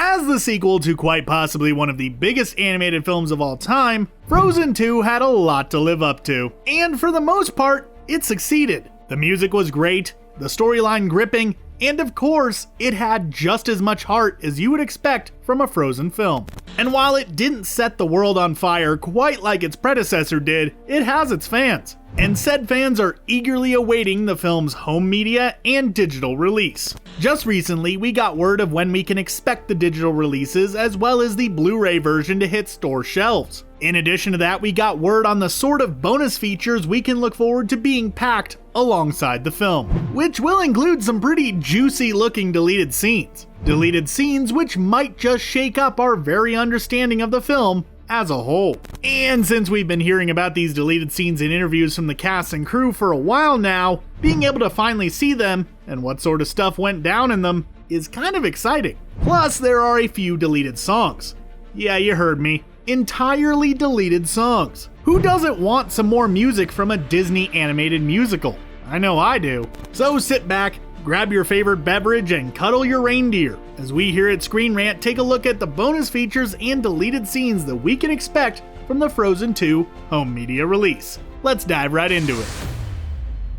As the sequel to quite possibly one of the biggest animated films of all time, Frozen 2 had a lot to live up to, and for the most part, it succeeded. The music was great, the storyline gripping, and of course, it had just as much heart as you would expect from a Frozen film. And while it didn't set the world on fire quite like its predecessor did, it has its fans. And said fans are eagerly awaiting the film's home media and digital release. Just recently, we got word of when we can expect the digital releases as well as the Blu-ray version to hit store shelves. In addition to that, we got word on the sort of bonus features we can look forward to being packed alongside the film, which will include some pretty juicy looking deleted scenes. Deleted scenes which might just shake up our very understanding of the film as a whole. And since we've been hearing about these deleted scenes in interviews from the cast and crew for a while now, being able to finally see them and what sort of stuff went down in them is kind of exciting. Plus, there are a few deleted songs. Yeah, you heard me. Entirely deleted songs. Who doesn't want some more music from a Disney animated musical? I know I do. So sit back, grab your favorite beverage, and cuddle your reindeer as we here at ScreenRant take a look at the bonus features and deleted scenes that we can expect from the Frozen 2 home media release. Let's dive right into it.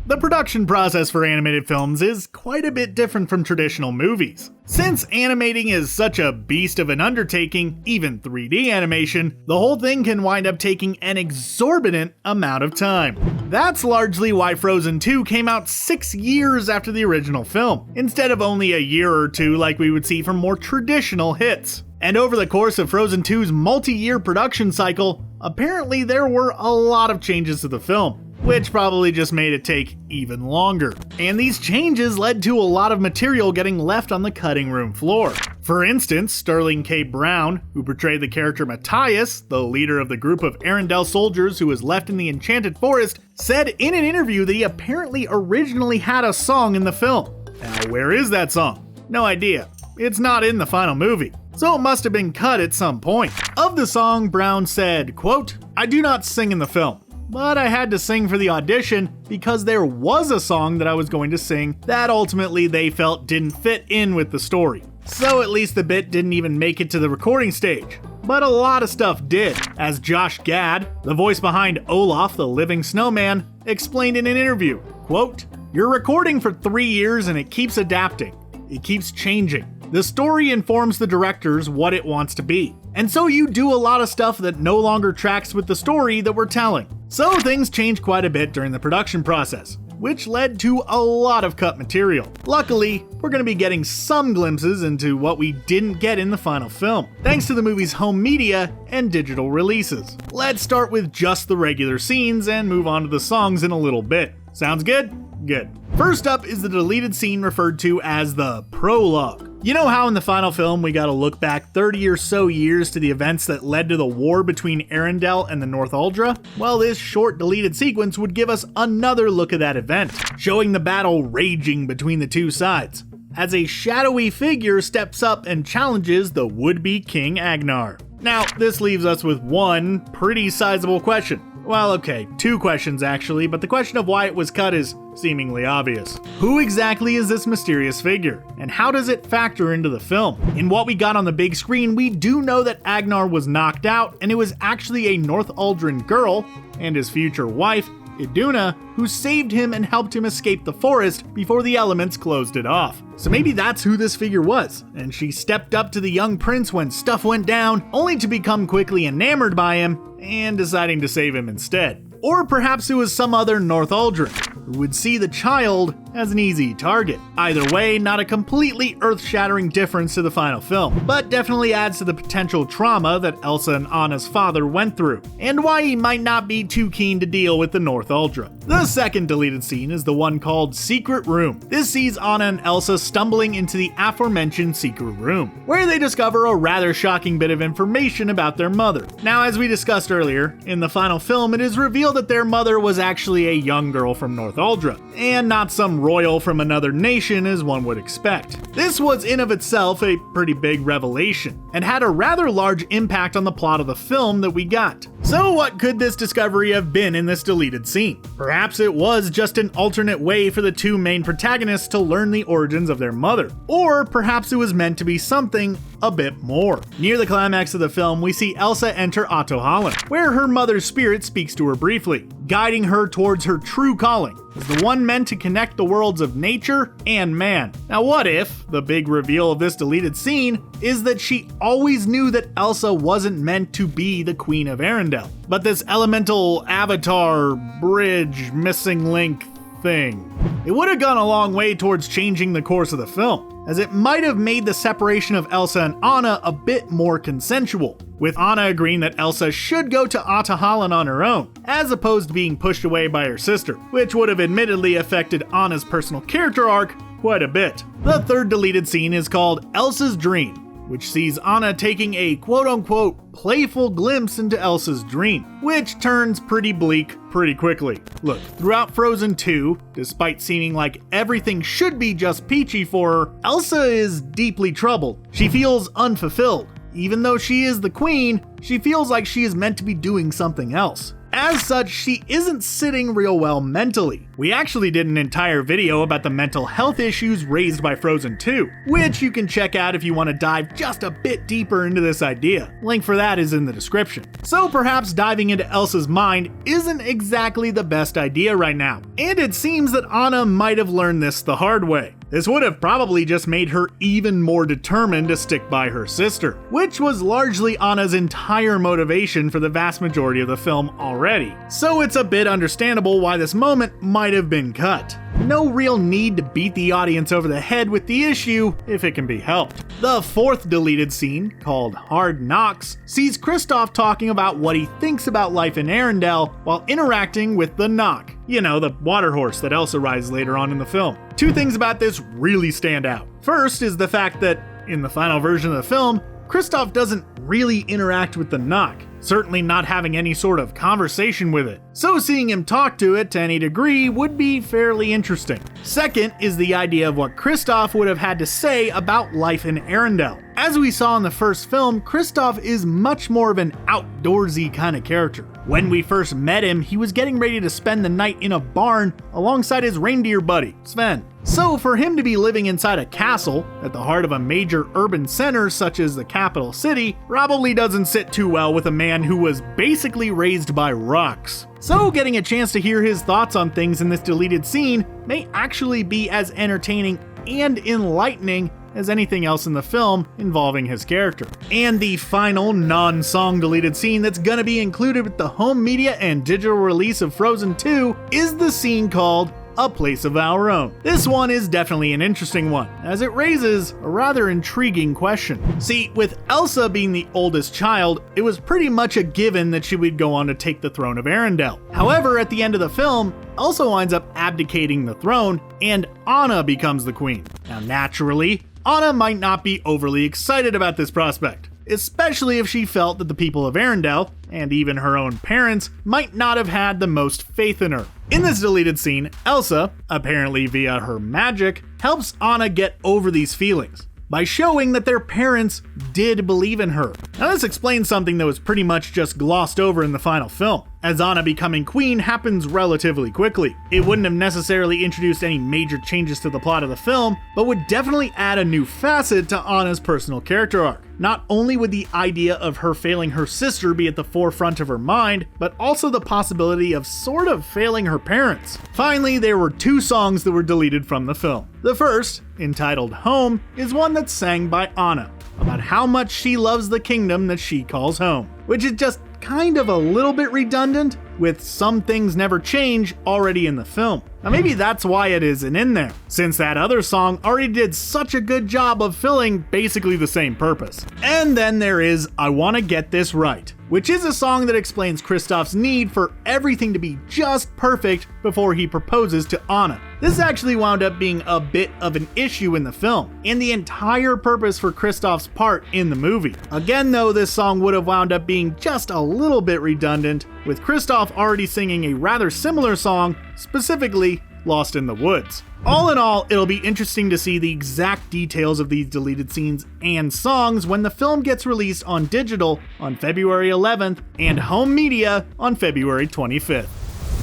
The production process for animated films is quite a bit different from traditional movies. Since animating is such a beast of an undertaking, even 3D animation, the whole thing can wind up taking an exorbitant amount of time. That's largely why Frozen 2 came out 6 years after the original film, instead of only a year or two like we would see from more traditional hits. And over the course of Frozen 2's multi-year production cycle, apparently there were a lot of changes to the film, which probably just made it take even longer. And these changes led to a lot of material getting left on the cutting room floor. For instance, Sterling K. Brown, who portrayed the character Matthias, the leader of the group of Arendelle soldiers who was left in the Enchanted Forest, said in an interview that he apparently originally had a song in the film. Now, where is that song? No idea. It's not in the final movie, so it must have been cut at some point. Of the song, Brown said, quote, "I do not sing in the film, but I had to sing for the audition because there was a song that I was going to sing that ultimately they felt didn't fit in with the story. So at least the bit didn't even make it to the recording stage. But a lot of stuff did, as Josh Gad, the voice behind Olaf the Living Snowman, explained in an interview, quote, "You're recording for 3 years and it keeps adapting. It keeps changing. The story informs the directors what it wants to be. And so you do a lot of stuff that no longer tracks with the story that we're telling." So things changed quite a bit during the production process, which led to a lot of cut material. Luckily, we're going to be getting some glimpses into what we didn't get in the final film, thanks to the movie's home media and digital releases. Let's start with just the regular scenes and move on to the songs in a little bit. Sounds good? Good. First up is the deleted scene referred to as the prologue. You know how in the final film we gotta look back 30 or so years to the events that led to the war between Arendelle and the North Uldra? Well, this short deleted sequence would give us another look at that event, showing the battle raging between the two sides, as a shadowy figure steps up and challenges the would-be King Agnar. Now, this leaves us with one pretty sizable question. Well, okay, 2 questions actually, but the question of why it was cut is seemingly obvious. Who exactly is this mysterious figure, and how does it factor into the film? In what we got on the big screen, we do know that Agnar was knocked out, and it was actually a North Uldran girl, and his future wife, Iduna, who saved him and helped him escape the forest before the elements closed it off. So maybe that's who this figure was, and she stepped up to the young prince when stuff went down, only to become quickly enamored by him, and deciding to save him instead. Or perhaps it was some other North Uldran, who would see the child as an easy target. Either way, not a completely earth-shattering difference to the final film, but definitely adds to the potential trauma that Elsa and Anna's father went through, and why he might not be too keen to deal with the North Uldra. The second deleted scene is the one called Secret Room. This sees Anna and Elsa stumbling into the aforementioned secret room, where they discover a rather shocking bit of information about their mother. Now, as we discussed earlier, in the final film it is revealed that their mother was actually a young girl from North Uldra, and not some royal from another nation as one would expect. This was in of itself a pretty big revelation, and had a rather large impact on the plot of the film that we got. So what could this discovery have been in this deleted scene? Perhaps it was just an alternate way for the two main protagonists to learn the origins of their mother. Or perhaps it was meant to be something a bit more. Near the climax of the film, we see Elsa enter Otto Holland, where her mother's spirit speaks to her briefly, guiding her towards her true calling, as the one meant to connect the worlds of nature and man. Now what if the big reveal of this deleted scene is that she always knew that Elsa wasn't meant to be the Queen of Arendelle, but this elemental avatar, bridge, missing link thing? It would have gone a long way towards changing the course of the film, as it might have made the separation of Elsa and Anna a bit more consensual, with Anna agreeing that Elsa should go to Otto Holland on her own, as opposed to being pushed away by her sister, which would have admittedly affected Anna's personal character arc quite a bit. The third deleted scene is called Elsa's Dream, which sees Anna taking a quote-unquote playful glimpse into Elsa's dream, which turns pretty bleak pretty quickly. Look, throughout Frozen 2, despite seeming like everything should be just peachy for her, Elsa is deeply troubled. She feels unfulfilled. Even though she is the queen, she feels like she is meant to be doing something else. As such, she isn't sitting real well mentally. We actually did an entire video about the mental health issues raised by Frozen 2, which you can check out if you want to dive just a bit deeper into this idea. Link for that is in the description. So perhaps diving into Elsa's mind isn't exactly the best idea right now, and it seems that Anna might have learned this the hard way. This would have probably just made her even more determined to stick by her sister, which was largely Anna's entire motivation for the vast majority of the film already. So it's a bit understandable why this moment might have been cut. No real need to beat the audience over the head with the issue if it can be helped. The fourth deleted scene, called Hard Knocks, sees Kristoff talking about what he thinks about life in Arendelle while interacting with the Knock. You know, the water horse that Elsa rides later on in the film. Two things about this really stand out. First is the fact that, in the final version of the film, Kristoff doesn't really interact with the Knock, certainly not having any sort of conversation with it. So seeing him talk to it to any degree would be fairly interesting. Second is the idea of what Kristoff would have had to say about life in Arendelle. As we saw in the first film, Kristoff is much more of an outdoorsy kind of character. When we first met him, he was getting ready to spend the night in a barn alongside his reindeer buddy, Sven. So for him to be living inside a castle at the heart of a major urban center such as the capital city probably doesn't sit too well with a man who was basically raised by rocks. So getting a chance to hear his thoughts on things in this deleted scene may actually be as entertaining and enlightening as anything else in the film involving his character. And the final non-song deleted scene that's gonna be included with the home media and digital release of Frozen 2 is the scene called A Place of Our Own. This one is definitely an interesting one, as it raises a rather intriguing question. See, with Elsa being the oldest child, it was pretty much a given that she would go on to take the throne of Arendelle. However, at the end of the film, Elsa winds up abdicating the throne, and Anna becomes the queen. Now naturally, Anna might not be overly excited about this prospect, especially if she felt that the people of Arendelle, and even her own parents, might not have had the most faith in her. In this deleted scene, Elsa, apparently via her magic, helps Anna get over these feelings by showing that their parents did believe in her. Now this explains something that was pretty much just glossed over in the final film, as Anna becoming queen happens relatively quickly. It wouldn't have necessarily introduced any major changes to the plot of the film, but would definitely add a new facet to Anna's personal character arc. Not only would the idea of her failing her sister be at the forefront of her mind, but also the possibility of sort of failing her parents. Finally, there were two songs that were deleted from the film. The first, entitled Home, is one that's sang by Anna, about how much she loves the kingdom that she calls home, which is just kind of a little bit redundant, with Some Things Never Change already in the film. Now maybe that's why it isn't in there, since that other song already did such a good job of filling basically the same purpose. And then there is I Wanna Get This Right, which is a song that explains Kristoff's need for everything to be just perfect before he proposes to Anna. This actually wound up being a bit of an issue in the film, and the entire purpose for Kristoff's part in the movie. Again though, this song would have wound up being just a little bit redundant, with Kristoff already singing a rather similar song, specifically Lost in the Woods. All in all, it'll be interesting to see the exact details of these deleted scenes and songs when the film gets released on digital on February 11th and home media on February 25th.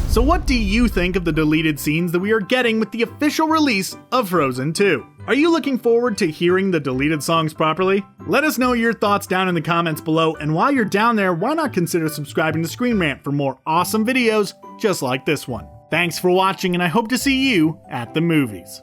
So what do you think of the deleted scenes that we are getting with the official release of Frozen 2? Are you looking forward to hearing the deleted songs properly? Let us know your thoughts down in the comments below, and while you're down there, why not consider subscribing to ScreenRant for more awesome videos just like this one. Thanks for watching, and I hope to see you at the movies.